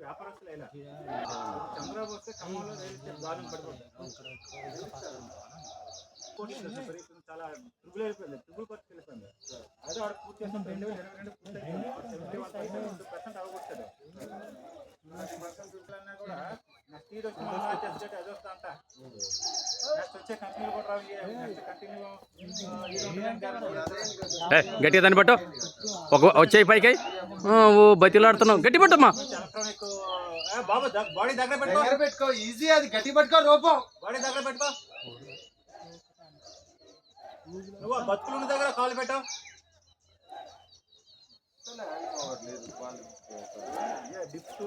వ్యాపారస్తులు చంద్రబాబు వస్తే ఖమ్మంలో రియల్ ఎస్టేట్ దారుణం పడిపోతుంది. చాలా ట్రిబుల్ అయిపోయింది, ట్రిబుల్ ఖర్చు వెళ్ళిపోయింది. అదే వాడు పూర్తి చేస్తాం 2022 అవగొట్టాడు. కూడా నెక్స్ట్ ఇయర్ వచ్చిన అది వస్తా అంట. నెక్స్ట్ వచ్చే కంపెనీలు కూడా రావు. గట్టిగా దాన్ని పట్టు, ఒక వచ్చాయి పైకి బతిలాడుతున్నావు. గట్టి పట్టమ్మా. ఎలక్ట్రానిక్ బాబు బాడీ దగ్గర పెట్టుకో, ఈజీ అది. గట్టి పట్టుకో, రూపం బాడీ దగ్గర పెట్టుకో. నువ్వు బతుకులు ఉన్న దగ్గర కాలు పెట్టావు. డిప్స్